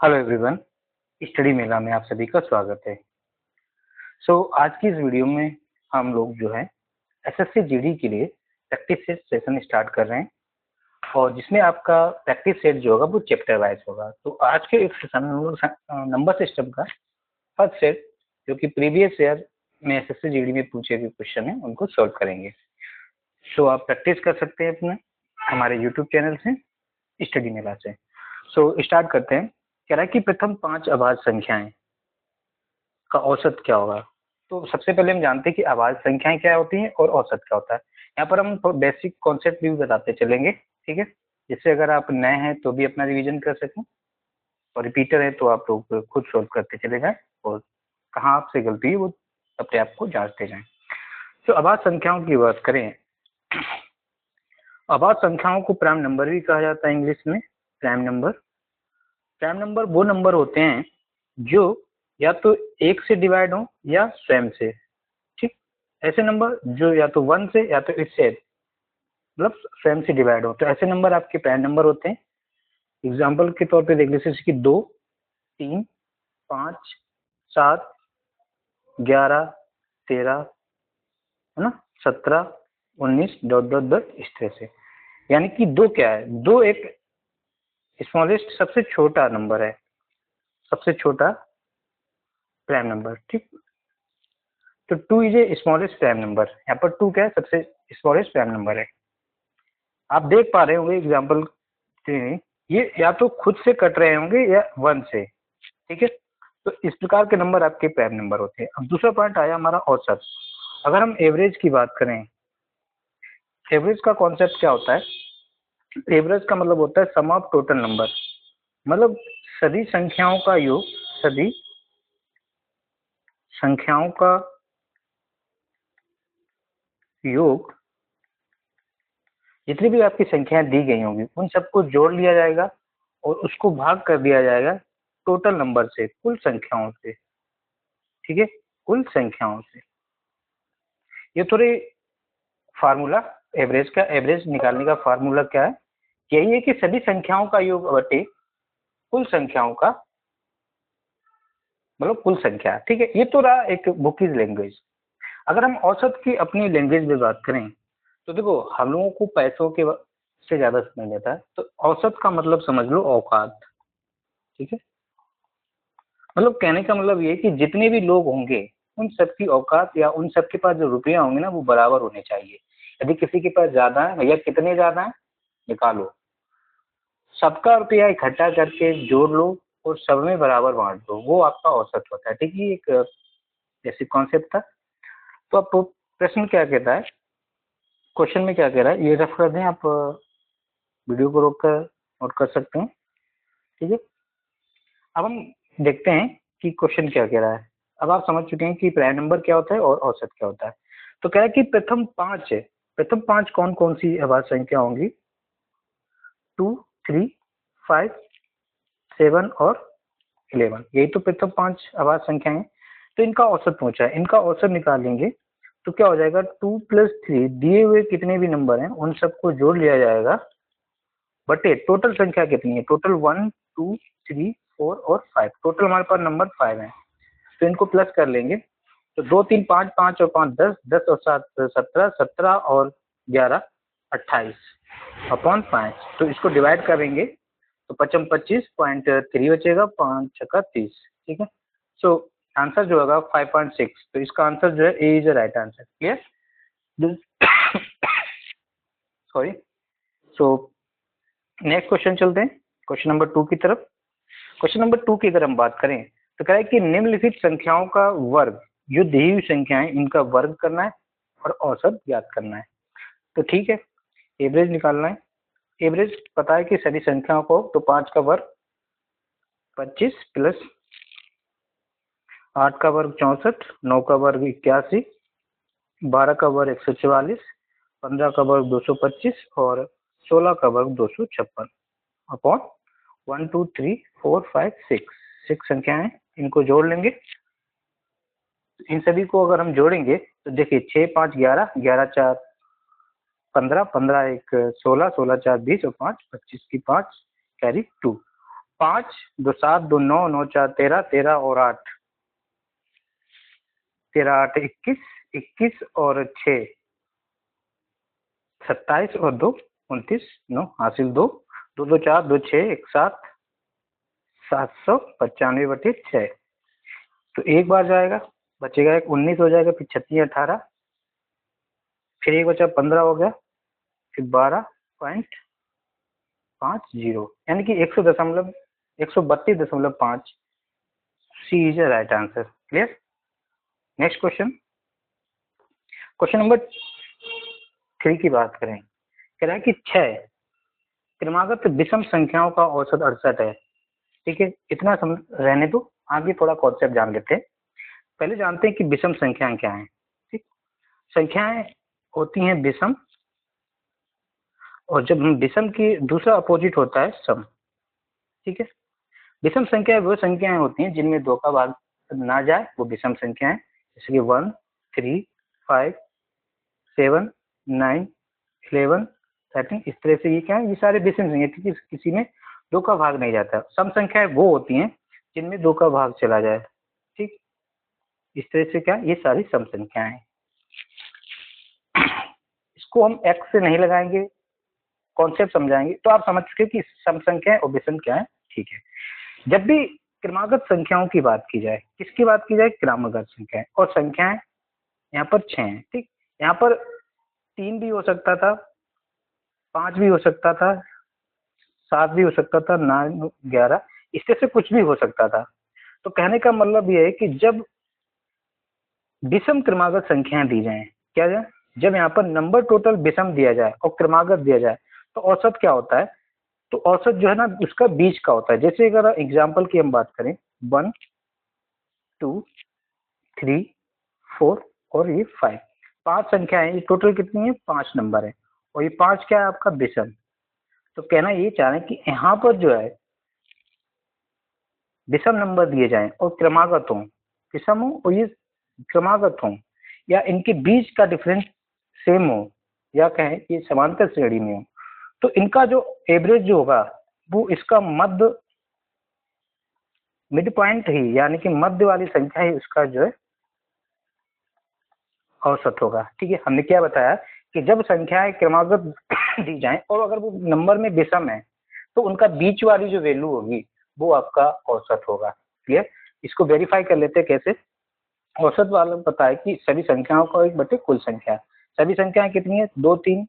Hello everyone, study मेला में आप सभी का स्वागत है। आज की इस वीडियो में हम लोग जो है एसएससी जीडी के लिए प्रैक्टिस सेट सेशन स्टार्ट कर रहे हैं और जिसमें आपका प्रैक्टिस सेट जो होगा वो चैप्टर वाइज होगा। तो आज के इस सेशन में नंबर सिस्टम का फर्स्ट सेट जो कि प्रीवियस ईयर में एसएससी जीडी में पूछे हुए क्वेश्चन है उनको सॉल्व करेंगे। आप प्रैक्टिस कर सकते हैं अपने हमारे यूट्यूब चैनल से, स्टडी मेला से। स्टार्ट करते हैं। कह रहा है कि प्रथम 5 अभाज्य संख्याएं का औसत क्या होगा। तो सबसे पहले हम जानते हैं कि अभाज्य संख्याएं क्या होती हैं और औसत क्या होता है। यहाँ पर हम बेसिक कॉन्सेप्ट भी बताते चलेंगे, ठीक है, जिससे अगर आप नए हैं तो भी अपना रिवीजन कर सकें और रिपीटर है तो आप लोग खुद सोल्व करते चले जाएं और कहाँ आपसे गलती है वो अपने आप को जांचते जाएं। अभाज्य संख्याओं की बात करें, अभाज्य संख्याओं को प्राइम नंबर भी कहा जाता है इंग्लिश में। प्राइम नंबर वो नंबर होते हैं जो या तो 1 से डिवाइड हो या स्वयं से, ठीक। ऐसे नंबर जो या तो 1 से या तो इससे मतलब स्वयं से डिवाइड हो, तो ऐसे नंबर आपके प्राइम नंबर होते हैं। एग्जाम्पल के तौर पे देख लीजिए कि 2, 3, 5, 7, 11, 13, है ना, 17, 19 डॉट डॉट डॉट इस तरह से। यानी कि 2 क्या है, 2 एक स्मॉलेस्ट सबसे छोटा नंबर है, सबसे छोटा प्राइम नंबर, ठीक। तो 2 is a smallest prime number. यहाँ पर 2 क्या है, सबसे स्मॉलेस्ट प्राइम नंबर है। आप देख पा रहे होंगे एग्जाम्पल में ये या तो खुद से कट रहे होंगे या 1 से, ठीक है। तो इस प्रकार के नंबर आपके प्राइम नंबर होते हैं। अब दूसरा पॉइंट आया हमारा औसत। अगर हम एवरेज की बात करें, एवरेज का कॉन्सेप्ट क्या होता है। एवरेज का मतलब होता है सम ऑफ टोटल नंबर, मतलब सभी संख्याओं का योग, सभी संख्याओं का योग, जितनी भी आपकी संख्याएं दी गई होंगी उन सबको जोड़ लिया जाएगा और उसको भाग कर दिया जाएगा टोटल नंबर से, कुल संख्याओं से, ठीक है, कुल संख्याओं से। ये थोड़े फार्मूला एवरेज का, एवरेज निकालने का फार्मूला क्या है, यही है कि सभी संख्याओं का योग बटे कुल संख्याओं का, मतलब कुल संख्या, ठीक है। ये तो रहा एक बुकीज लैंग्वेज। अगर हम औसत की अपनी लैंग्वेज में बात करें तो देखो हम लोगों को पैसों के से ज्यादा समझ लेता है, तो औसत का मतलब समझ लो औकात, ठीक है। मतलब कहने का मतलब ये कि जितने भी लोग होंगे उन सबकी औकात या उन सबके पास जो रुपया होंगे ना वो बराबर होने चाहिए। यदि किसी के पास ज्यादा है, भैया कितने ज्यादा है निकालो, सबका रुपया इकट्ठा करके जोड़ लो और सब में बराबर बांट दो, वो आपका औसत होता है, ठीक है। एक बेसिक कॉन्सेप्ट था। तो अब प्रश्न क्या कहता है, क्वेश्चन में क्या कह रहा है ये रफ कर दें, आप वीडियो को रोक कर नोट कर सकते हैं, ठीक है। अब हम देखते हैं कि क्वेश्चन क्या कह रहा है। अब आप समझ चुके हैं कि प्राइम नंबर क्या होता है और औसत क्या होता है। तो क्या है कि प्रथम 5 है, प्रथम 5 कौन कौन सी अभाज्य संख्या होंगी, 2, 3, 5, 7 और 11, यही तो प्रथम 5 अभाज्य संख्याएं हैं। तो इनका औसत पूछा है, इनका औसत निकालेंगे तो क्या हो जाएगा, 2 + 3 दिए हुए कितने भी नंबर हैं उन सबको जोड़ लिया जाएगा बटे टोटल संख्या कितनी है, टोटल 1, 2, 3, 4 और 5, टोटल हमारे पास नंबर 5 है। तो इनको प्लस कर लेंगे तो 2, 3, 5, 5 और 5 10, 10 और 7 17, 17 और 11 28 अपॉन 5। तो इसको डिवाइड करेंगे तो 55 25.3 बचेगा, 5 छक्का 30, ठीक है। आंसर जो होगा 5.6। तो इसका आंसर जो है A is the right answer, clear. Sorry. Next question चलते हैं क्वेश्चन नंबर 2 की तरफ। क्वेश्चन नंबर 2 की अगर हम बात करें तो कह रहा है कि निम्नलिखित संख्याओं का वर्ग, जो दी हुई संख्याएं इनका वर्ग करना है और औसत ज्ञात करना है। तो ठीक है, एवरेज निकालना है। एवरेज पता है कि सभी संख्याओं को, तो 5 का वर्ग 25 प्लस 8 का वर्ग 64, 9 का वर्ग 81, 12 का वर्ग 144, 15 का वर्ग 225 और 16 का वर्ग 256 अपॉन 1 2 3 4 5 6 संख्याएं, इनको जोड़ लेंगे। इन सभी को अगर हम जोड़ेंगे तो देखिए 6 5 11, 11 4 15, 15 1 16, 16 4 20 और 5 25 की 5 कैरी 2। 5, 2 7, 2 9, 9 4 13, 13 और 8, 13 8 21, 21 और 6 27 और 2 29, 9 हासिल 2, 2 2 4, 2 6 1 7, 795/6। तो एक बार जाएगा, बचेगा एक 19 हो जाएगा, फिर 36 18, फिर एक बचा 15 हो गया, फिर 12.50, यानी कि 132.5। C is the right answer. Clear. Next question, question number 3 की बात करें। कह रहा है कि 6 क्रमागत विषम संख्याओं का औसत 68 है। ठीक है, इतना रहने दो, आगे थोड़ा कॉन्सेप्ट जान लेते हैं। पहले जानते हैं कि विषम संख्याएं क्या हैं। ठीक, संख्याएं होती हैं विषम, और जब हम विषम की दूसरा अपोजिट होता है सम। ठीक है, विषम संख्याएं वो संख्याएं होती हैं जिनमें 2 का भाग ना जाए, वो विषम संख्याएं। जैसे कि 1 3 5 7 9 11 13, इस तरह से ये क्या है, ये सारे विषम संख्या, क्योंकि किसी में 2 का भाग नहीं जाता। सम संख्याएं वो होती हैं जिनमें 2 का भाग चला जाए। ठीक, इस तरह से क्या, ये सारी सम संख्याएं हैं। इसको हम एक्स से नहीं लगाएंगे, कॉन्सेप्ट समझाएंगे तो आप समझ चुके कि सम संख्या और विषम क्या है। ठीक है, जब भी क्रमागत संख्याओं की बात की जाए, किसकी बात की जाए, क्रमागत संख्याएं। और संख्याएं यहाँ पर 6 हैं। ठीक, यहाँ पर 3 भी हो सकता था, 5 भी हो सकता था, 7 भी हो सकता था, 9 11, इससे से कुछ भी हो सकता था। तो कहने का मतलब ये है कि जब विषम क्रमागत संख्याएं दी जाएं, क्या जाए, जब यहाँ पर नंबर टोटल विषम दिया जाए और क्रमागत दिया जाए, तो औसत क्या होता है, तो औसत जो है ना उसका बीच का होता है। जैसे अगर एग्जाम्पल की हम बात करें, 1 2 3 4 और ये 5, 5 संख्याएं, ये टोटल कितनी है, 5 नंबर है, और ये 5 क्या है आपका विषम। तो कहना ये चाह रहे हैं कि यहाँ पर जो है विषम नंबर दिए जाएं और क्रमागत हो, विषम हो और ये क्रमागत हो, या इनके बीच का डिफरेंस सेम हो, या कहें कि समांतर श्रेणी में हो, तो इनका जो एवरेज जो होगा वो इसका मध्य, मिड पॉइंट ही, यानी कि मध्य वाली संख्या ही उसका जो है औसत होगा। ठीक है, हमने क्या बताया कि जब संख्याएं क्रमागत दी जाएं और अगर वो नंबर में विषम है, तो उनका बीच वाली जो वैल्यू होगी वो आपका औसत होगा। क्लियर। इसको वेरीफाई कर लेते हैं कैसे। औसत वाला पता है कि सभी संख्याओं का 1/, कुल संख्या। सभी संख्याएं कितनी है, 2 3,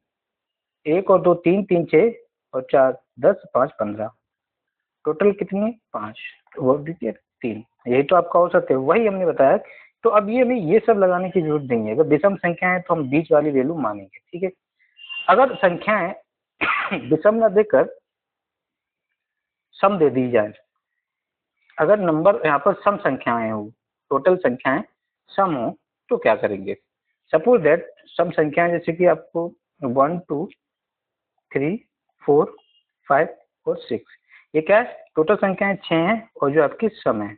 1 और 2 3 3 6 और 4 10 5 15, टोटल कितनी है 5, वो दीजिए 3, यही तो आपका औसत है, वही हमने बताया। तो अब ये हमें ये सब लगाने की जरूरत नहीं है। अगर विषम संख्या है तो हम बीच वाली वैल्यू मानेंगे। ठीक है, अगर संख्याएं विषम न देकर सम दे दी जाए, अगर नंबर यहाँ पर सम संख्याएं हो, टोटल संख्याएं सम हो, तो क्या करेंगे। सपोज दैट सम संख्याएं जैसे कि आपको 1 2 3 4 5 और 6, ये क्या है, टोटल संख्याएं 6 हैं और जो आपकी सम है।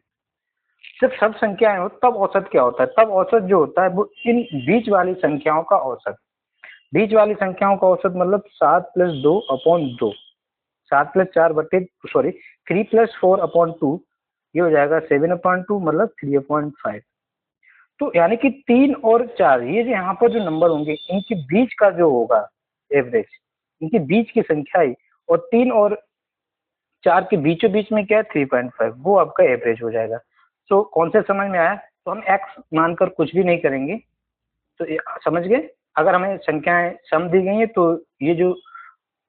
जब सब संख्याएं हो तब औसत क्या होता है, तब औसत जो होता है वो इन बीच वाली संख्याओं का औसत। बीच वाली संख्याओं का औसत मतलब 7 + 2/2, 7 + 4 बटे सॉरी 3 + 4/2, ये हो जाएगा 7/2, मतलब 3/5। तो यानी कि 3 और 4, ये जो यहाँ पर जो नंबर होंगे इनके बीच का जो होगा एवरेज, इनके बीच की संख्या ही, और 3 और 4 के बीचों बीच में क्या है 3.5, वो आपका एवरेज हो जाएगा। तो कौन से समझ में आया। तो हम एक्स मानकर कुछ भी नहीं करेंगे, तो समझ गए। अगर हमें संख्याएं सम दी गई हैं तो ये जो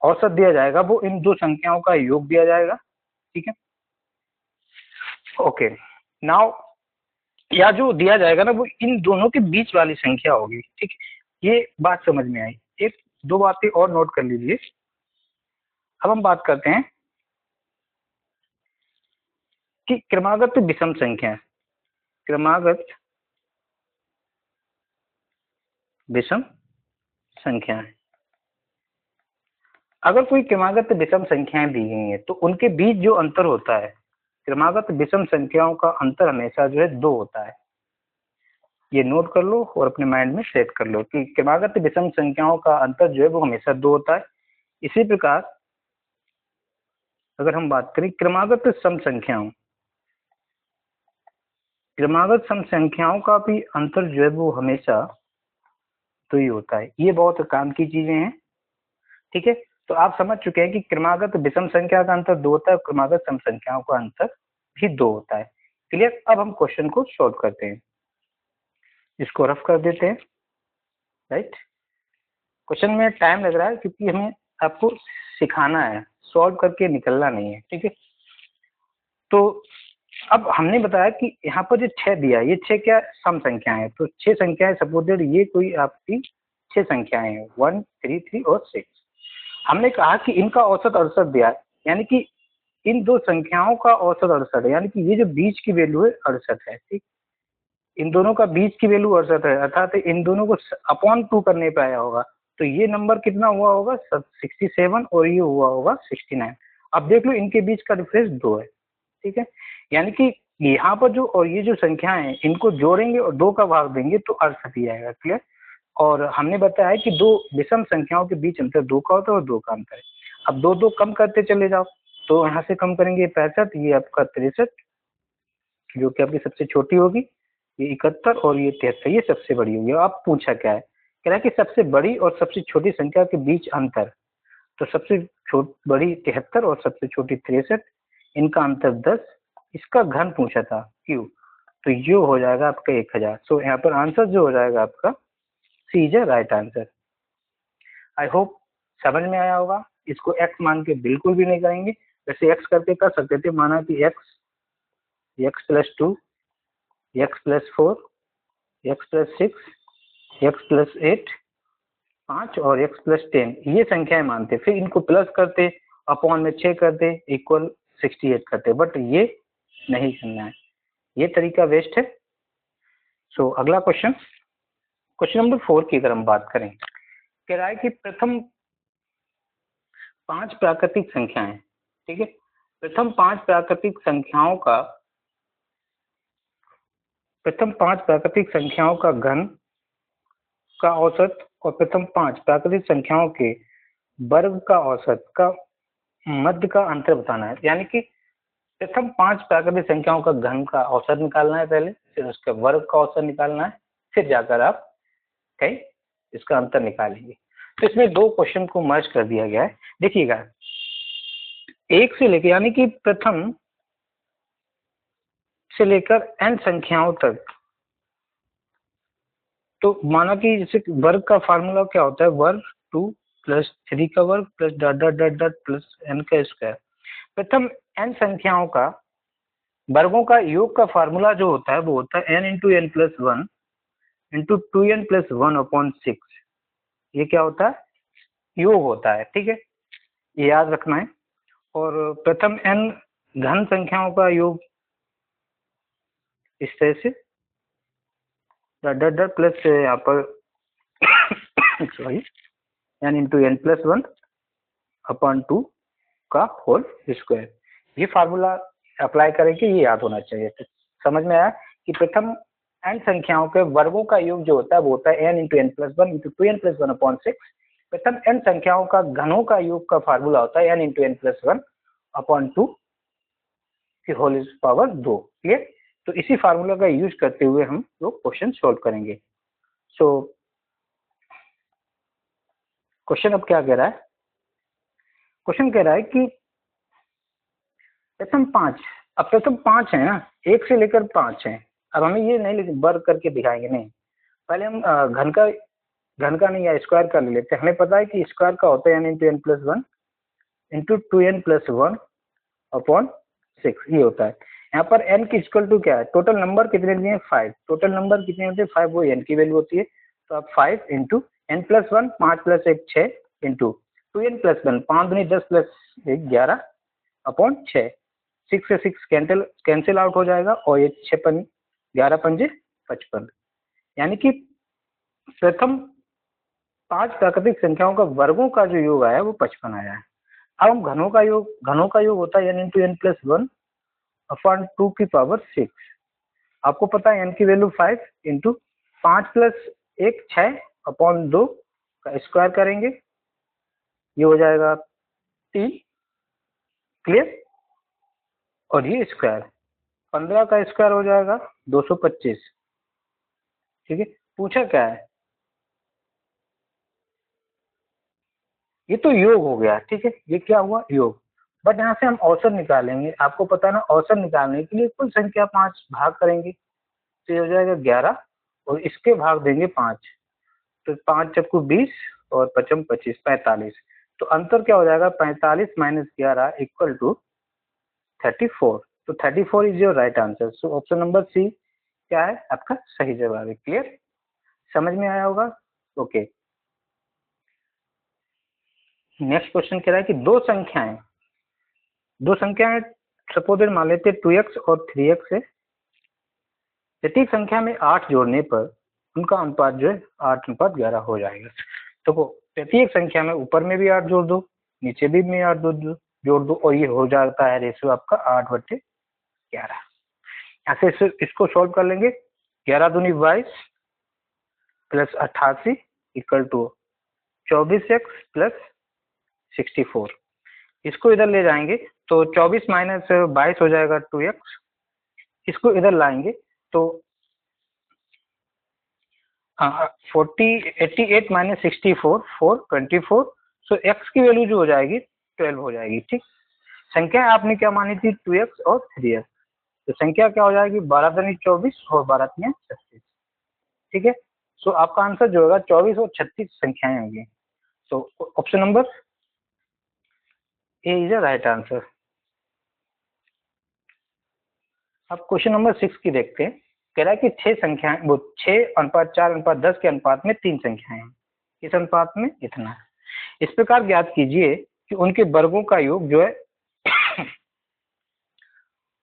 औसत दिया जाएगा वो इन दो संख्याओं का योग दिया जाएगा। ठीक है, ओके। नाउ या जो दिया जाएगा ना वो इन दोनों के बीच वाली संख्या होगी। ठीक है, ये बात समझ में आई। एक दो बातें और नोट कर लीजिए। अब हम बात करते हैं कि क्रमागत विषम संख्या, क्रमागत विषम संख्या है। अगर कोई क्रमागत विषम संख्याएं दी गई हैं तो उनके बीच जो अंतर होता है, क्रमागत विषम संख्याओं का अंतर हमेशा जो है 2 होता है। ये नोट कर लो और अपने माइंड में सेट कर लो कि क्रमागत विषम संख्याओं का अंतर जो है वो हमेशा 2 होता है। इसी प्रकार अगर हम बात करें क्रमागत सम संख्याओं, क्रमागत सम संख्याओं का भी अंतर जो है वो हमेशा तो ही होता है। ये बहुत काम की चीजें हैं, ठीक है। तो आप समझ चुके हैं कि क्रमागत विषम संख्या का अंतर 2 होता है, क्रमागत सम संख्याओं का अंतर भी 2 होता है। क्लियर। अब हम क्वेश्चन को सॉल्व करते हैं, इसको रफ कर देते हैं। राइट, क्वेश्चन में टाइम लग रहा है क्योंकि हमें आपको सिखाना है, सॉल्व करके निकलना नहीं है, ठीक है। तो अब हमने बताया कि यहाँ पर जो 6 दिया है, ये 6 क्या सम संख्याएं हैं। तो 6 संख्याएं सपोजेड ये कोई आपकी 6 संख्याएं हैं 1 3 3 और 6। हमने कहा कि इनका औसत 68 दिया है, यानी कि इन दो संख्याओं का औसत 68 है, यानी कि ये जो बीच की वैल्यू है 68 है, ठीक। इन दोनों का बीच की वैल्यू 68 है, अर्थात इन दोनों को अपॉन 2 करने पे आया होगा। तो ये नंबर कितना हुआ होगा 67 और ये हुआ होगा 69। अब देख लो इनके बीच का डिफरेंस 2 है, ठीक है। यानी कि यहाँ पर जो और ये जो संख्याएं हैं इनको जोड़ेंगे और 2 का भाग देंगे तो 68 ही आएगा। क्लियर। और हमने बताया कि दो विषम संख्याओं के बीच अंतर 2 का होता है और 2 का अंतर है। अब 2 2 कम करते चले जाओ, तो यहाँ से कम करेंगे 65, ये आपका 63 जो कि आपकी सबसे छोटी होगी, ये 71 और ये 73 ये सबसे बड़ी होगी। अब पूछा क्या है, कह रहा है कि सबसे बड़ी और सबसे छोटी संख्या के बीच अंतर। तो सबसे बड़ी 73 और सबसे छोटी 63, इनका अंतर 10, इसका घन पूछा था क्यू, तो ये हो जाएगा आपका 1000। सो यहाँ पर आंसर जो हो जाएगा आपका C is right answer. I hope समझ में आया होगा। इसको x मान के बिल्कुल भी नहीं करेंगे, वैसे x करके कर सकते थे, माना कि x plus 2, x plus 4, x plus 6, x plus 8, 5 और x प्लस 10 ये संख्याएं मानते, फिर इनको प्लस करते, अपॉन में 6 करते, इक्वल 68 करते, बट ये नहीं करना है, ये तरीका वेस्ट है। सो अगला क्वेश्चन, क्वेश्चन नंबर 4 की अगर हम बात करें, कह रहा है कि प्रथम 5 प्राकृतिक संख्याएं, ठीक है, प्रथम 5 प्राकृतिक संख्याओं का, प्रथम 5 प्राकृतिक संख्याओं का घन का औसत और प्रथम 5 प्राकृतिक संख्याओं के वर्ग का औसत का मध्य का अंतर बताना है। यानी कि प्रथम 5 प्राकृतिक संख्याओं का घन का औसत निकालना है पहले, फिर उसके वर्ग का औसत निकालना है, फिर जाकर आप कहीं इसका अंतर निकालेंगे। तो इसमें 2 क्वेश्चन को मर्ज कर दिया गया है। देखिएगा, 1 से लेकर यानी कि प्रथम से लेकर n संख्याओं तक, तो माना कि जैसे वर्ग का फार्मूला क्या होता है, वर्ग 2 प्लस 3 का वर्ग plus dot dot dot dot plus n का स्क्वायर। प्रथम n संख्याओं का वर्गों का योग का फार्मूला जो होता है वो होता है n into n plus 1 into 2n plus 1 upon 6। ये क्या होता है, योग होता है, ठीक है, ये याद रखना है। और प्रथम n घन संख्याओं का योग इस तरह से डॉट डॉट डॉट प्लस यहाँ पर sorry n into n plus 1 upon 2 का होल स्क्वायर। ये फार्मूला अप्लाई करेंगे, ये याद होना चाहिए। तो समझ में आया कि प्रथम n संख्याओं के वर्गों का योग जो होता है वो होता है n into n plus 1 into 2n plus 1 upon 6। प्रथम n संख्याओं का घनों का योग का फार्मूला होता है n into n plus 1 upon 2 की होल पावर 2। क्लियर। तो इसी फार्मूला का यूज करते हुए हम लोग क्वेश्चन सोल्व करेंगे। सो क्वेश्चन अब क्या कह रहा है, क्वेश्चन कह रहा है कि प्रथम 5, अब प्रथम 5 है ना, 1 से लेकर 5 है। अब हमें ये नहीं वर्ग करके दिखाएंगे, नहीं, पहले हम घन का नहीं या स्क्वायर का ले लेते हैं। हमें पता है कि स्क्वायर का होता है n into n plus 1 into 2n plus 1 upon 6, ये होता है। यहाँ पर n की इक्वल टू क्या है, टोटल नंबर कितने दिए हैं 5, टोटल नंबर कितने होते हैं 5, वो n की वैल्यू होती है। तो अब 5 into n plus 1 5 plus 1 6 into 2n plus 1 5 दूनी 10 प्लस 1 11 अपॉन 6, 6 से 6 कैंसिल आउट हो जाएगा और ये 6 11 पंजे 55। यानी कि प्रथम 5 प्राकृतिक संख्याओं का वर्गों का जो योग आया वो 55 आया है। अब हम घनों का योग होता है n into n plus 1 upon 2 की पावर 6। आपको पता है n की वैल्यू 5 इंटू 5 प्लस 1 6 अपॉन 2 का स्क्वायर करेंगे, ये हो जाएगा 3 क्लियर। और ये स्क्वायर 15 का स्क्वायर हो जाएगा 225। ठीक है, पूछा क्या है, ये तो योग हो गया। ठीक है, ये क्या हुआ, योग। बट यहाँ से हम औसत निकालेंगे, आपको पता है ना, औसत निकालने के लिए कुल संख्या 5 भाग करेंगे तो ये हो जाएगा 11, और इसके भाग देंगे 5, तो 5 चक्कू 20 और 55 25 45। तो अंतर क्या हो जाएगा, 45 माइनस 11 इक्वल टू 34। तो 34 is your right answer. So option number C क्या है आपका सही जवाब है। क्लियर, समझ में आया होगा। ओके, नेक्स्ट क्वेश्चन कह रहा है कि दो संख्याएं सपोज मान लेते 2x और 3x है। प्रत्येक संख्या में 8 जोड़ने पर उनका अनुपात जो है 8:11 हो जाएगा। तो प्रत्येक संख्या में ऊपर में भी 8 जोड़ दो, नीचे भी 8 जोड़ दो, और ये हो जाता है रेशियो आपका 8/11। ऐसे इसको सॉल्व कर लेंगे। 11 दूनी 22 plus 88 equal to 24x plus 64। इसको इधर ले जाएंगे तो 24 माइनस 22 हो जाएगा 2x। इसको इधर लाएंगे तो 88 माइनस 64 424। सो x की वैल्यू जो हो जाएगी 12 हो जाएगी। ठीक, संख्या आपने क्या मानी थी 2x और 3x, तो संख्या क्या हो जाएगी 12 दूनी 24 और 12 तिया 36। ठीक है, सो आपका आंसर जो होगा 24 और 36 संख्याएं होंगी। सो option number A is the right answer. अब क्वेश्चन नंबर 6 की देखते हैं। कह रहा है कि 6 संख्याएं, वो 6:4:10 के अनुपात में 3 संख्याएं हैं, इस अनुपात में इतना है। इस प्रकार ज्ञात कीजिए कि उनके वर्गों का योग जो है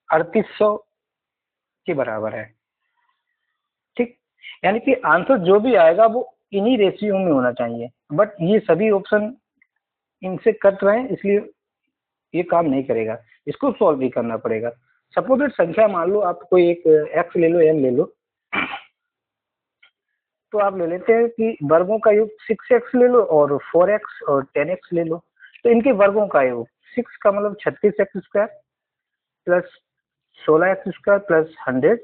3800 के बराबर है। ठीक, यानी कि आंसर जो भी आएगा वो इन्हीं रेशियो में होना चाहिए, बट ये सभी ऑप्शन इनसे कट रहे हैं इसलिए ये काम नहीं करेगा, इसको सॉल्व भी करना पड़ेगा। सपोज संख्या मान लो आप कोई एक एक्स ले लो, एन ले लो, तो आप ले लेते हैं कि वर्गों का योग 6x ले लो और 4x और 10x ले लो। तो इनके वर्गों का योग 6 का मतलब 36x square plus 16x square plus 100x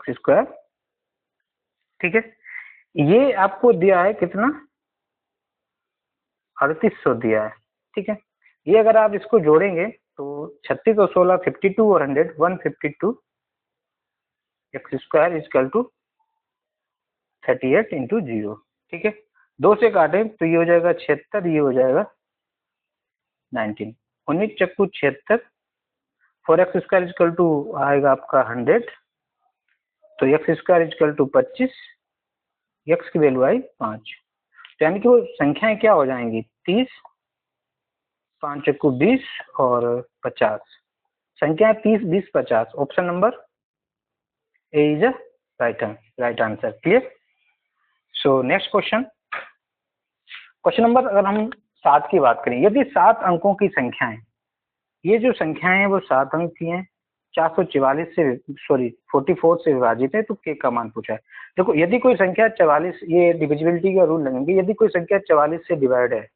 square. ठीक है, ये आपको दिया है कितना 3800 दिया है। ठीक है, ये अगर आप इसको जोड़ेंगे तो 36 और 16 52 और 100 152 x square is equal to 38 into 0। ठीक है, 2 से काटे तो ये हो जाएगा 76, ये हो जाएगा 19, 19 चक्कू 76, 4x स्क्वायर इजकल टू आएगा आपका 100, तो x square is equal to 25, x की वैल्यू आई 5। तो यानी कि वो संख्याएं क्या हो जाएंगी 30, 5 चक्कू 20 और 50। संख्या 30 20 50। Option number A is a right answer. Clear. So next question, question number अगर हम 7 की बात करें, यदि 7 अंकों की संख्याएं, ये जो संख्याएं हैं वो 7 अंक की हैं, 444 से 44 से विभाजित है, तो के का मान पूछा है। देखो यदि कोई संख्या 44, ये डिविजिबिलिटी का रूल लगेंगे, यदि कोई संख्या 44 से डिवाइड है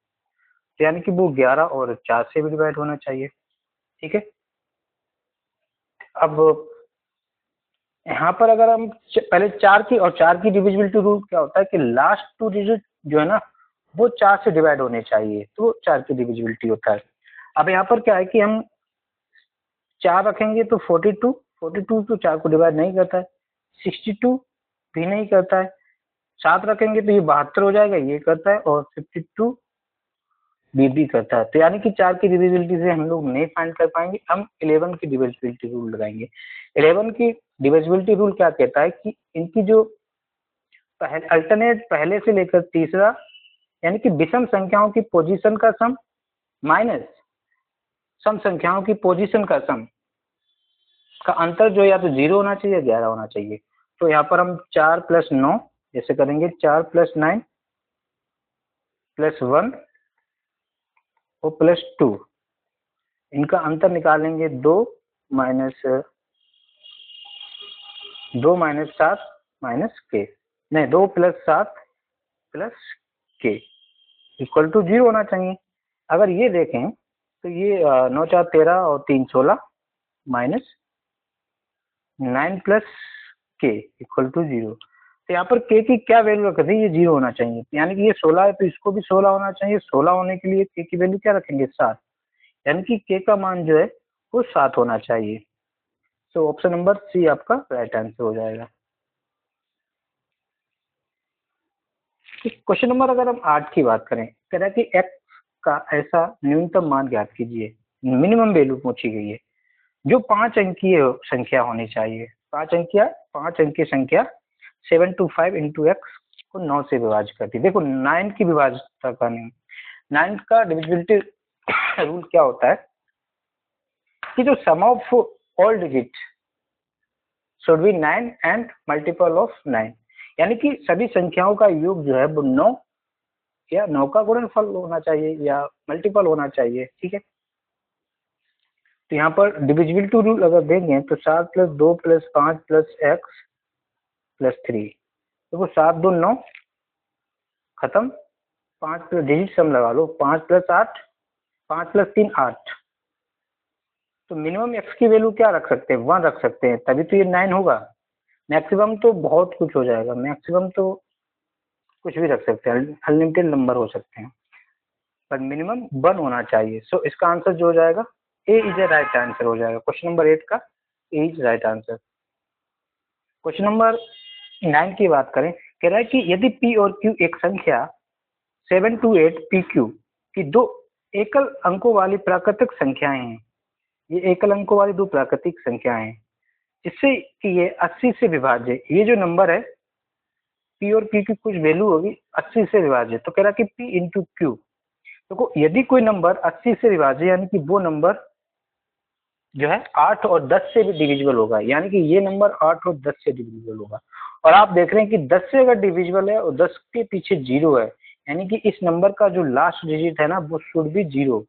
तो यानी कि वो 11 और 4 से भी डिवाइड होना चाहिए। ठीक है, अब यहाँ पर अगर हम पहले 4 की, और 4 की डिविजिबिलिटी रूल क्या होता है कि लास्ट 2 डिजिट जो है ना वो 4 से डिवाइड होने चाहिए, तो 4 की डिविजिबिलिटी होता है। अब यहाँ पर क्या है कि हम 4 रखेंगे तो 42, 42 तो 4 को डिवाइड नहीं करता है, 62 भी नहीं करता है, 7 रखेंगे तो ये 72 हो जाएगा, ये करता है, और 52 भी करता है। तो यानी कि 4 की डिविजिबिलिटी से हम लोग नहीं फाइंड कर पाएंगे, हम 11 की डिविजिबिलिटी रूल लगाएंगे। 11 की डिविजिबिलिटी रूल क्या कहता है कि इनकी जो अल्टरनेट पहले से लेकर तीसरा, यानी कि विषम संख्याओं की पोजीशन का सम माइनस सम संख्याओं की पोजीशन का सम का अंतर जो या तो 0 होना चाहिए या 11 होना चाहिए। तो यहाँ पर हम 4 प्लस 9 जैसे करेंगे, 4 प्लस 9 प्लस 1 और प्लस 2, इनका अंतर निकालेंगे 2 माइनस 7 माइनस के, नहीं 2 प्लस 7 प्लस के इक्वल टू 0 होना चाहिए। अगर ये देखें तो ये 9 4 13 और 3 16 माइनस 9 प्लस के इक्वल टू 0। तो यहाँ पर के की क्या वैल्यू रख दी, ये 0 होना चाहिए, यानी कि ये 16 है तो इसको भी 16 होना चाहिए। 16 होने के लिए के की वैल्यू क्या रखेंगे, 7, यानी कि के का मान जो है वो 7 होना चाहिए। तो ऑप्शन नंबर सी आपका राइट आंसर हो जाएगा। क्वेश्चन नंबर अगर हम 8 की बात करें, कह रहा है कि एक्स का ऐसा न्यूनतम मान ज्ञात कीजिए, मिनिमम वैल्यू पूछी गई है जो 5 अंकीय संख्या होनी चाहिए। 5 अंकीय संख्या 725 इंटू एक्स को 9 से विभाजित करती है। देखो 9 की विभाज्यता का नियम, 9 का डिविजिबिलिटी रूल क्या होता है कि जो sum of all digit should be 9 and multiple of 9, यानी कि सभी संख्याओं का योग जो है वो 9 या 9 का गुणनफल होना चाहिए या मल्टीपल होना चाहिए, ठीक है। तो यहाँ पर डिविजिबिलिटी रूल अगर देंगे तो 7 plus 2 plus 5 plus x plus 3, देखो 7 2 9 खत्म, 5 प्लस डिजिट सम लगा लो, 5 प्लस 8, 5 प्लस 3 8। तो मिनिमम एक्स की वैल्यू क्या रख सकते हैं, 1 रख सकते हैं, तभी तो ये 9 होगा। मैक्सिमम तो बहुत कुछ हो जाएगा, मैक्सिमम तो कुछ भी रख सकते हैं, अनलिमिटेड नंबर हो सकते हैं, पर मिनिमम 1 होना चाहिए। सो इसका आंसर जो हो जाएगा A is a right answer हो जाएगा। क्वेश्चन नंबर 8 का A is right answer. Question number 9 की बात करें, कह रहा है कि यदि पी और क्यू एक संख्या 728 पी क्यू की दो एकल अंकों वाली प्राकृतिक संख्याएं हैं, ये एकल अंकों वाली दो प्राकृतिक संख्याएं हैं, जिससे कि ये 80 से विभाज्य, ये जो नंबर है पी और क्यू की कुछ वैल्यू होगी 80 से विभाज्य। तो कह रहा कि पी इंटू क्यू, देखो यदि कोई नंबर 80 से विभाज्य यानी कि वो नंबर जो है 8 और 10 से भी डिविजिबल होगा, यानी कि ये नंबर 8 और 10 से डिविजिबल होगा। और आप देख रहे हैं कि 10 से अगर डिविजिबल है और 10 के पीछे 0 है, यानी कि इस नंबर का जो लास्ट डिजिट है ना वो शुड बी 0,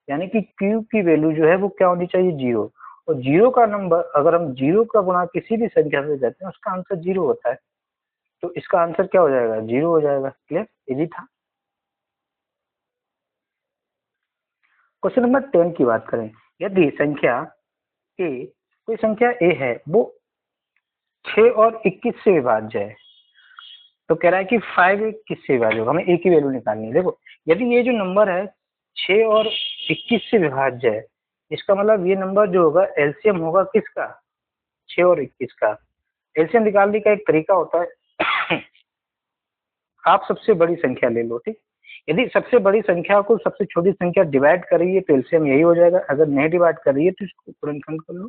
यानी कि क्यू की वैल्यू जो है वो क्या होनी चाहिए, 0। और 0 का नंबर अगर हम 0 का गुणा किसी भी संख्या से करते हैं उसका आंसर 0 होता है। तो इसका आंसर क्या हो जाएगा, 0 हो जाएगा। क्लियर, इजी था। क्वेश्चन नंबर 10 की बात करें, यदि संख्या ए, कोई संख्या ए है वो 6 और 21 से विभाज्य है, तो कह रहा है कि 5 किससे विभाज्य होगा, हमें ए की वैल्यू निकालनी है। देखो यदि ये जो नंबर है 6 और 21 से विभाज्य है, इसका मतलब ये नंबर जो होगा एलसीएम होगा किसका, 6 और 21 का। एलसीएम निकालने का एक तरीका होता है आप सबसे बड़ी संख्या ले लो, ठीक। यदि सबसे बड़ी संख्या को सबसे छोटी संख्या डिवाइड कर रही है तो एलसीएम यही हो जाएगा, अगर नहीं डिवाइड कर रही है तो इसको गुणनखंड कर लो,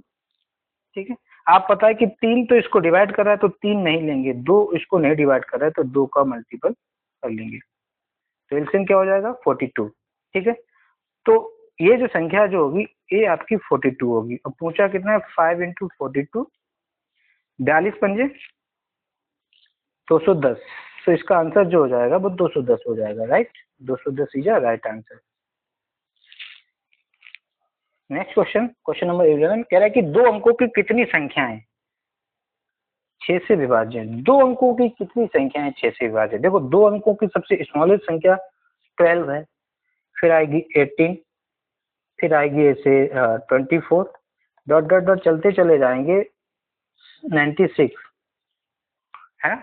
ठीक है। आप पता है कि 3 तो इसको डिवाइड कर रहा है तो 3 नहीं लेंगे, 2 इसको नहीं डिवाइड कर रहा है तो 2 का मल्टीपल कर लेंगे, तो एलसीएम क्या हो जाएगा 42, ठीक है। तो ये जो संख्या जो होगी ये आपकी 42 होगी। अब पूछा कितना है, 5 इंटू 42, 42 पंजे 210। तो इसका आंसर जो हो जाएगा वो 210 हो जाएगा, right. 210 is a right answer. Next question, question number 11 कह रहा है कि दो अंकों की कितनी संख्याएं 6 से विभाज्य, दो अंकों की कितनी संख्याएं 6 से विभाज्य। देखो दो अंकों की सबसे स्मॉलेस्ट संख्या 12 है, फिर आएगी 18, फिर आएगी ऐसे 24, डॉट डॉट डॉट चलते चले जाएंगे 96, है ना।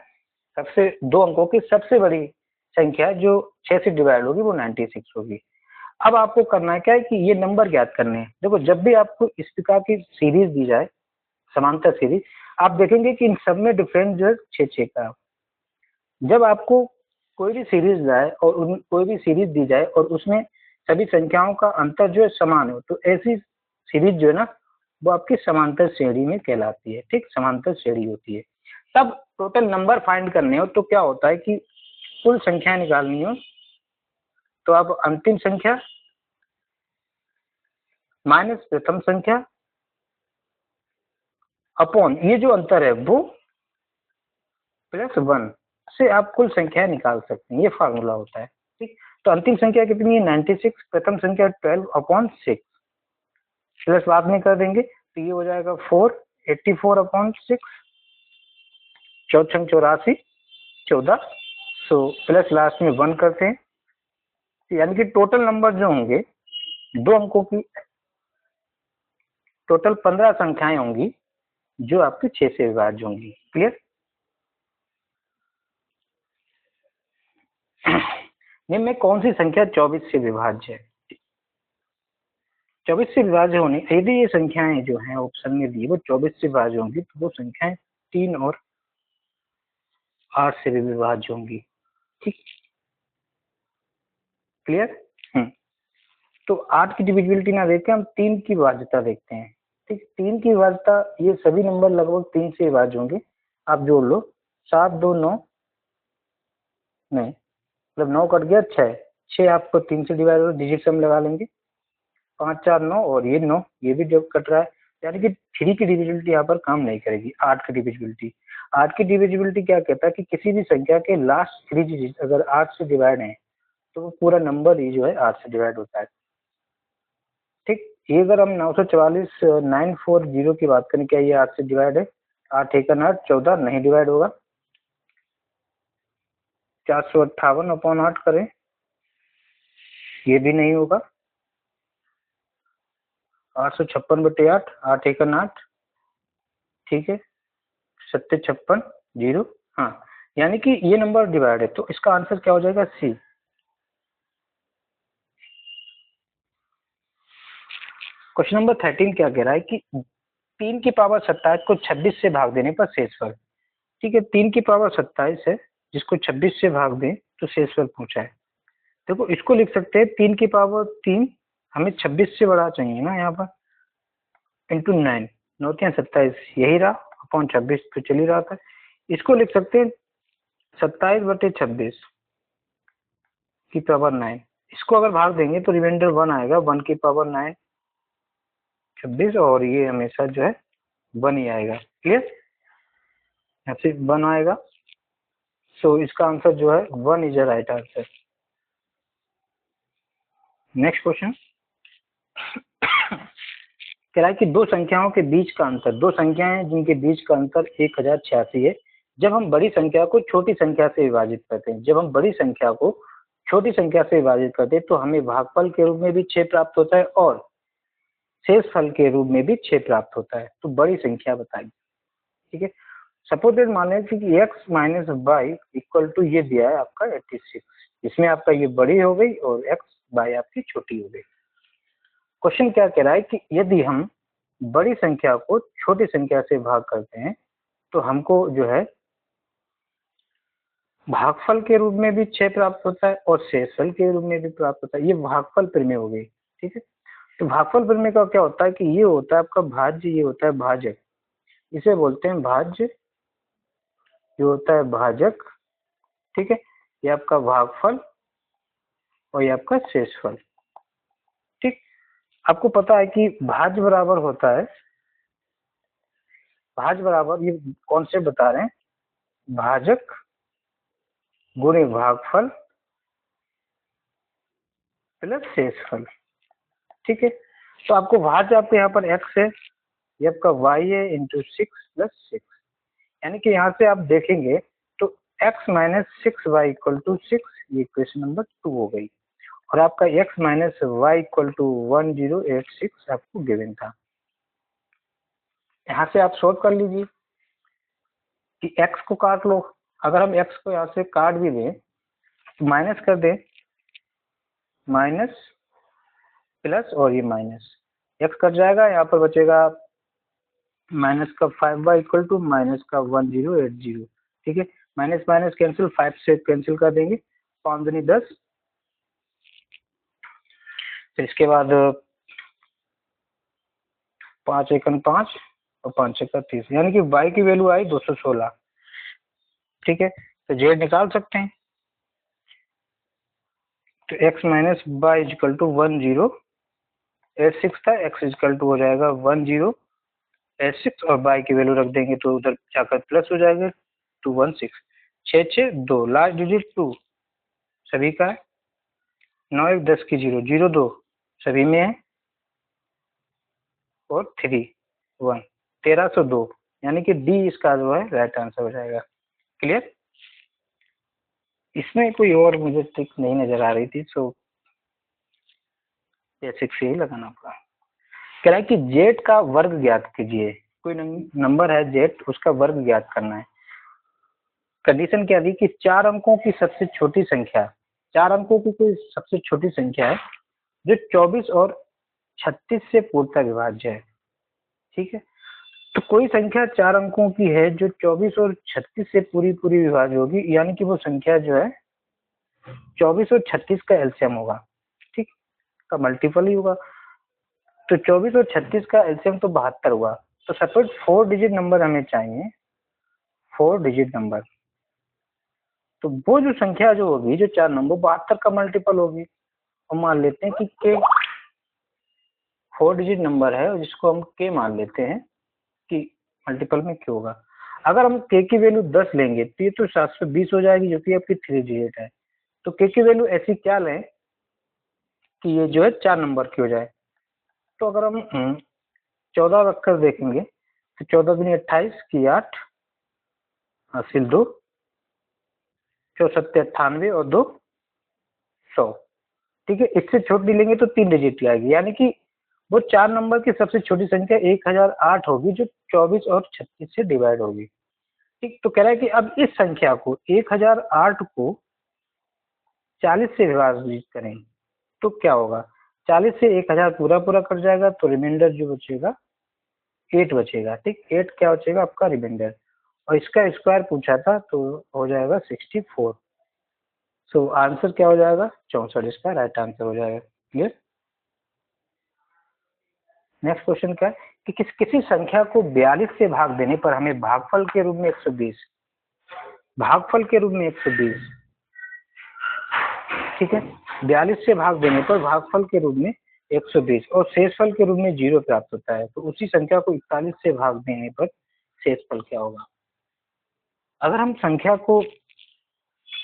सबसे दो अंकों की सबसे बड़ी संख्या जो 6 से डिवाइड होगी वो 96 होगी। अब आपको करना क्या है कि ये नंबर ज्ञात करने हैं। देखो जब भी आपको इस प्रकार की सीरीज दी जाए, समांतर सीरीज, आप देखेंगे कि इन सब में डिफरेंस जो है 6 का। जब आपको कोई भी सीरीज जाए और कोई भी सीरीज दी जाए और उसमें सभी संख्याओं का अंतर जो है समान हो, तो ऐसी सीरीज जो है ना वो आपकी समांतर श्रेणी में कहलाती है, ठीक, समांतर श्रेणी होती है। तब टोटल नंबर फाइंड करने हो तो क्या होता है कि कुल संख्या निकालनी हो तो आप अंतिम संख्या माइनस प्रथम संख्या अपॉन ये जो अंतर है वो +1 से आप कुल संख्या निकाल सकते हैं, ये फार्मूला होता है, ठीक। तो अंतिम संख्या कितनी है 96, प्रथम संख्या 12 अपॉन 6, प्लस बाद में कर देंगे तो ये हो जाएगा 4, 84 upon 6, Chautham 84, 14, so plus last में 1 करते हैं, यानी कि टोटल नंबर जो होंगे दो अंकों की टोटल 15 संख्याएं होंगी जो आपकी 6 से विभाज्य होंगी। क्लियर? निम्न में कौन सी संख्या 24 से विभाज्य है? 24 से विभाज्य होने, यदि ये संख्याएं जो हैं ऑप्शन में दी वो 24 से विभाज्य होंगी तो वो संख्याएं 3 और 8 से भी विभाज्य होंगी। ठीक, क्लियर? तो 8 की डिविजिबिलिटी ना देख के हम 3 की विभाज्यता देखते हैं। ठीक, 3 की विभाज्यता, ये सभी नंबर लगभग 3 से विभाज्य होंगे। आप जोड़ लो, 7 2 9 नहीं, मतलब 9 कट गया 6, 6 आपको 3 से डिवाइड हो, डिजिट सम लगा लेंगे, 5 4 9 और ये 9, ये भी जब कट रहा है, यानी कि 3 की डिविजिबिलिटी यहाँ पर काम नहीं करेगी। 8 की डिविजिबिलिटी, 8 की डिविजिबिलिटी क्या कहता है कि किसी भी संख्या के लास्ट 3 डिजिट अगर 8 से डिवाइड है तो वो पूरा नंबर ही जो है 8 से डिवाइड होता है। ठीक, ये अगर हम 944 940 की बात करें, क्या ये 8 से डिवाइड है? 8 एक 8 14, नहीं डिवाइड होगा। 458 अपॉन 8 करें, ये भी नहीं होगा। 856/8, 8 एक 8, ठीक है, 756 0, हाँ, यानी कि ये नंबर डिवाइड है, तो इसका आंसर क्या हो जाएगा? सी। क्वेश्चन नंबर 13 क्या कह रहा है कि 3 की पावर 27 को 26 से भाग देने पर शेषफल। ठीक है, 3 की पावर 27 है जिसको 26 से भाग दें तो शेषफल पूछा है। देखो इसको लिख सकते हैं 3 की पावर 3, हमें 26 से बड़ा चाहिए ना यहाँ पर, इंटू 9, 9 3 27, यही रहा, अपॉन 26 तो चल ही रहा था। इसको लिख सकते हैं 27/26 की पावर 9, इसको अगर भाग देंगे तो रिमाइंडर 1 आएगा, 1 की पावर 9 26, और ये हमेशा जो है 1 ही आएगा। क्लियर? यहाँ से 1 आएगा, सो इसका आंसर जो है 1 is the right answer. Next question कह रहा है कि दो संख्याओं के बीच का अंतर, दो संख्याएं जिनके बीच का अंतर 1086 है, जब हम बड़ी संख्या को छोटी संख्या से विभाजित करते हैं, जब हम बड़ी संख्या को छोटी संख्या से विभाजित करते हैं तो हमें भागफल के रूप में भी 6 प्राप्त होता है और शेषफल के रूप में भी 6 प्राप्त होता है। तो बड़ी संख्या बताइए। ठीक है, सपोज मान लीजिए कि x minus y equal to ये दिया है आपका 86, इसमें आपका ये बड़ी हो गई और x बाई आपकी छोटी हो गई। क्वेश्चन क्या कह रहा है कि यदि हम बड़ी संख्या को छोटी संख्या से भाग करते हैं तो हमको जो है भागफल के रूप में भी 6 प्राप्त होता है और शेषफल के रूप में भी प्राप्त होता है। ये भागफल प्रमेय हो गई। ठीक है, तो भागफल प्रमेय का क्या होता है कि ये होता है आपका भाज्य, ये होता है भाजक, इसे बोलते हैं भाज्य, ये होता है भाजक। ठीक है, ये आपका भागफल और ये आपका शेषफल। ठीक, आपको पता है कि भाज्य बराबर होता है, भाज्य बराबर, ये कॉन्सेप्ट बता रहे हैं, भाजक गुणे भागफल प्लस शेषफल। ठीक है, तो आपको भाज्य आपके यहाँ पर x है, ये आपका y है इंटू 6 प्लस 6, यानी कि यहाँ से आप देखेंगे तो x minus 6y equal to 6, ये इक्वेशन नंबर 2 हो गई, और आपका x minus y equal to 1086 आपको गिवन था। यहाँ से आप सॉल्व कर लीजिए कि x को काट लो, अगर हम x को यहाँ से काट भी दें तो माइनस कर दें, माइनस प्लस और ये माइनस, x कट जाएगा, यहाँ पर बचेगा माइनस का 5y इक्वल टू माइनस का 1080। ठीक है, माइनस माइनस कैंसिल, 5 से कैंसिल कर देंगे, 5 दूनी 10, फिर इसके बाद 5 एकन 5 और 5 छक्का 30, यानी कि y की वैल्यू आई 216। ठीक है, तो z निकाल सकते हैं, तो x minus y is equal to 1086 था, x इजकल टू हो जाएगा 1086 और y की वैल्यू रख देंगे तो उधर जाकर प्लस हो जाएगा 216, 6 6 2, लास्ट डिजिट 2 सभी का है, 9 1 10 की 0 0 2 सभी में है, और 3 1 1302, यानी कि डी इसका जो है राइट आंसर हो जाएगा। क्लियर? इसमें कोई और मुझे ट्रिक नहीं नजर आ रही थी, सो बेसिक से ही लगाना होगा। कह रहा है कि जेड का वर्ग ज्ञात कीजिए। कोई नंबर है जेड, उसका वर्ग ज्ञात करना है। कंडीशन क्या दी कि 4 अंकों की सबसे छोटी संख्या, 4 अंकों की कोई सबसे छोटी संख्या है जो 24 और 36 से पूर्णतः विभाज्य है। ठीक है, तो कोई संख्या 4 अंकों की है जो 24 और 36 से पूरी पूरी विभाज्य होगी, यानी कि वो संख्या जो है 24 और 36 का एलसीएम होगा, ठीक, का मल्टीपल ही होगा। तो 24 और 36 का एलसीएम तो 72 हुआ। तो सपोज 4 डिजिट नंबर हमें चाहिए, 4 डिजिट नंबर। तो वो जो संख्या जो होगी, जो 4 नंबर 72 का मल्टीपल होगी। और मान लेते हैं कि के 4 डिजिट नंबर है जिसको हम के मान लेते हैं कि मल्टीपल में क्या होगा। अगर हम के की वैल्यू 10 लेंगे तो ये तो 720 हो जाएगी, जो कि आपकी 3 डिजिट है। तो के की वैल्यू ऐसी क्या लें कि ये जो है 4 नंबर की हो जाए। तो अगर हम 14 रखकर देखेंगे तो 14 दूनी 28 की 8, हासिल 2, 64 98 और 2 100। ठीक है, इससे छोटी लेंगे तो 3 डिजिट की आएगी, यानी कि वो 4 नंबर की सबसे छोटी संख्या 1008 होगी, जो 24 और 36 से डिवाइड होगी। ठीक, तो कह रहा है कि अब इस संख्या को 1008 को 40 से विभाजित करें तो क्या होगा। 40 से 1000 पूरा पूरा कट जाएगा, तो रिमाइंडर जो बचेगा 8 बचेगा। ठीक, 8 क्या बचेगा आपका रिमाइंडर। और इसका स्क्वायर पूछा था तो हो जाएगा 64। सो आंसर क्या हो जाएगा 64, इसका राइट आंसर हो जाएगा। क्लियर। नेक्स्ट क्वेश्चन क्या है कि किसी संख्या को 42 से भाग देने पर हमें भागफल के रूप में 120, भागफल के रूप में 120, ठीक है, 42 से भाग देने पर भागफल के रूप में 120 और शेषफल के रूप में 0 प्राप्त होता है। तो उसी संख्या को 41 से भाग देने पर शेषफल क्या होगा। अगर हम संख्या को,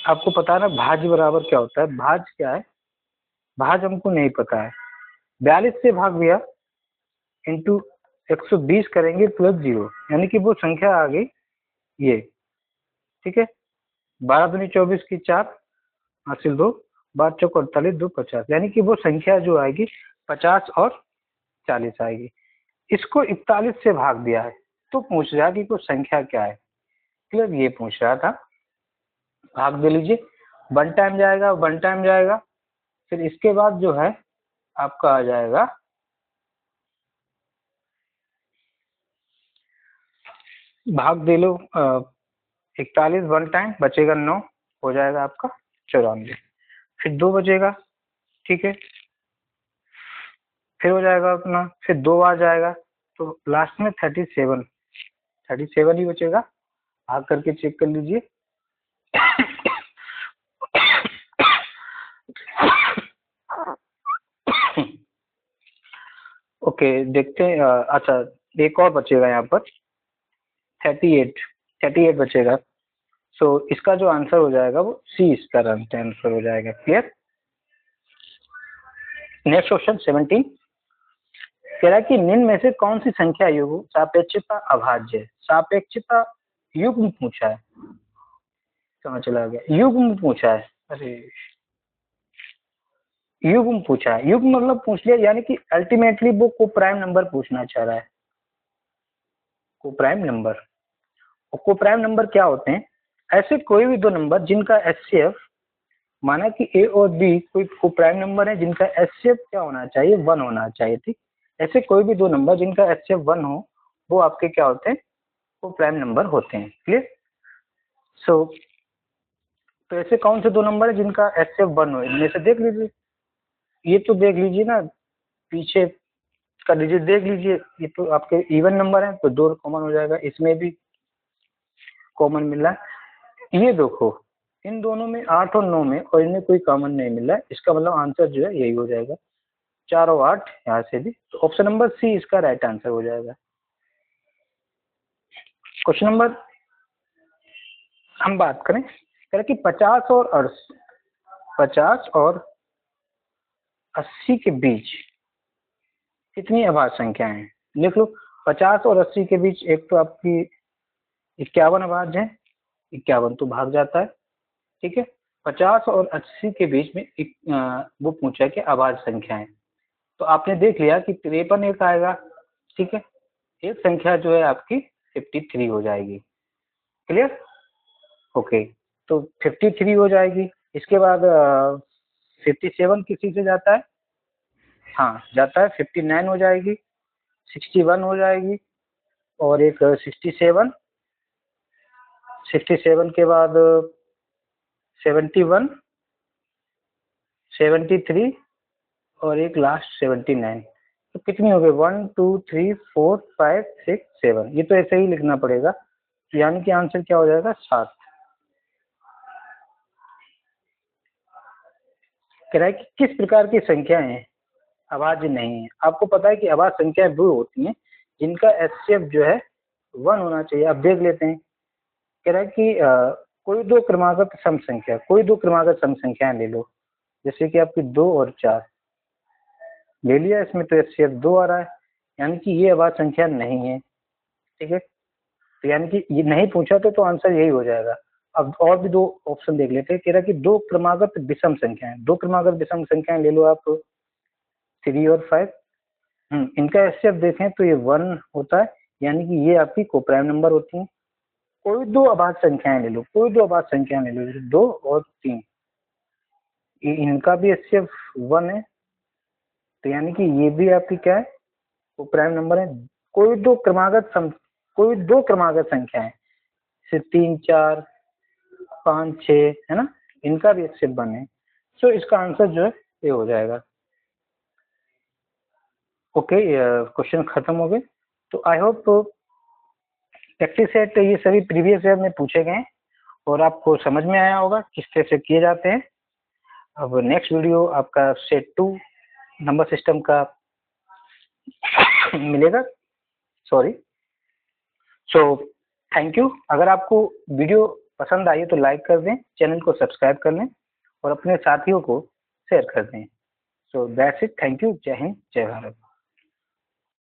आपको पता है ना भाज्य बराबर क्या होता है, भाज्य क्या है, भाज्य हमको नहीं पता है। 42 से भाग दिया इंटू 120 करेंगे प्लस 0, यानी कि वो संख्या आ गई ये। ठीक है, 12 दूनी 24 की 4, हासिल 2, 12 चौक 48, 2 50, यानी कि वो संख्या जो आएगी 50 और 40 आएगी। इसको 41 से भाग दिया है तो पूछ रहा है कि कोई संख्या क्या है। क्लियर, ये पूछ रहा था। भाग दे लीजिए, 1 टाइम जाएगा, 1 टाइम जाएगा, फिर इसके बाद जो है आपका आ जाएगा भाग दे लो 41, 1 टाइम बचेगा 9, हो जाएगा आपका 94। फिर 2 बचेगा, ठीक है, फिर हो जाएगा अपना, फिर 2 आ जाएगा, तो लास्ट में 37, 37 ही बचेगा। भाग करके चेक कर लीजिए। ओके, देखते हैं। अच्छा, एक और बचेगा यहाँ पर 38, 38 बचेगा। सो इसका जो आंसर हो जाएगा वो सी, इसका आंसर हो जाएगा। क्लियर। नेक्स्ट क्वेश्चन 17 कह रहा है कि निम्न में से कौन सी संख्या युग्म सापेक्षता अभाज्य है। सापेक्षता युग्म पूछा है, समझ चला गया, युग्म पूछा है। अरे युग्म पूछा है, युग्म मतलब पूछ लिया, यानी कि अल्टीमेटली वो को प्राइम नंबर पूछना चाह रहा है। को प्राइम नंबर, और को प्राइम नंबर क्या होते हैं, ऐसे कोई भी दो नंबर जिनका एचसीएफ, माना कि ए और बी कोई को प्राइम नंबर है जिनका एचसीएफ क्या होना चाहिए 1 होना चाहिए। ठीक, ऐसे कोई भी दो नंबर जिनका एचसीएफ 1 हो वो आपके क्या होते हैं, को प्राइम नंबर होते हैं। क्लियर। सो तो ऐसे कौन से दो नंबर है जिनका एचसीएफ 1 हो, इनमें से देख लीजिए। ये तो देख लीजिए ना, पीछे का डिजिट देख लीजिए, ये तो आपके इवन नंबर है तो 2 कॉमन हो जाएगा, इसमें भी कॉमन मिल रहा है। ये देखो इन दोनों में 8 और 9 में, और इनमें कोई कॉमन नहीं मिल रहा है, इसका मतलब आंसर जो है यही हो जाएगा 4 और 8 यहाँ से भी। तो ऑप्शन नंबर सी इसका राइट आंसर हो जाएगा। क्वेश्चन नंबर हम बात करें, कह रहे कि 50 और 80 के बीच कितनी अभाज्य संख्याएं हैं। लिख लो, 50 और 80 के बीच एक तो आपकी 51 अभाज्य है, 51 तो भाग जाता है। ठीक है, 50 और 80 के बीच में वो पूछा है कि अभाज्य संख्याएं। तो आपने देख लिया कि 53 एक आएगा, ठीक है। एक संख्या जो है आपकी 53 हो जाएगी। क्लियर? ओके, तो 53 हो जाएगी। इसके बाद 57 किसी से जाता है? हाँ जाता है। 59 हो जाएगी, 61 हो जाएगी, और एक 67, 67 के बाद 71, 73, और एक लास्ट 79। तो कितनी हो गई? 1 2 3 4 5 6 7। ये तो ऐसे ही लिखना पड़ेगा, तो यानी कि आंसर क्या हो जाएगा? 7। कह रहा है कि किस प्रकार की संख्याएं अभाज्य नहीं है। आपको पता है कि अभाज्य संख्याएं वो होती हैं जिनका एचसीएफ जो है 1 होना चाहिए। अब देख लेते हैं। कह रहा है कि कोई दो क्रमागत सम संख्या, कोई दो क्रमागत सम संख्याएं ले लो, जैसे कि आपकी 2 और 4 ले लिया। इसमें तो एचसीएफ 2 आ रहा है, यानी कि ये अभाज्य संख्या नहीं है, ठीक है। तो यानी कि ये नहीं पूछा तो आंसर यही हो जाएगा। अब और भी दो ऑप्शन देख लेते हैं। कह रहा है कि दो क्रमागत विषम संख्याएं, दो क्रमागत विषम संख्याएं ले लो आप, 3 और 5। इनका एचसीएफ देखें तो ये 1 होता है, यानी कि ये आपकी कोप्राइम नंबर होती हैं। कोई दो अभाज्य संख्याएं ले लो, कोई दो अभाज्य संख्याएं ले लो, जैसे 2 और 3, इनका भी एचसीएफ 1 है, तो यानी कि ये भी आपकी क्या है? कोप्राइम नंबर है। कोई दो क्रमागत संख्याएं, जैसे 3 4 5 6, है ना, इनका भी एचसीएफ 1 है। सो इसका आंसर जो है ये हो जाएगा। ओके, क्वेश्चन खत्म हो गए। तो आई होप प्रैक्टिस सेट ये सभी प्रीवियस ईयर में पूछे गए हैं और आपको समझ में आया होगा किस तरह से किए जाते हैं। अब नेक्स्ट वीडियो आपका सेट 2 नंबर सिस्टम का मिलेगा। सॉरी। So thank you. अगर आपको वीडियो पसंद आई तो लाइक कर दें, चैनल को सब्सक्राइब कर लें और अपने साथियों को शेयर कर दें। So that's it. Thank you. जय हिंद, जय भारत।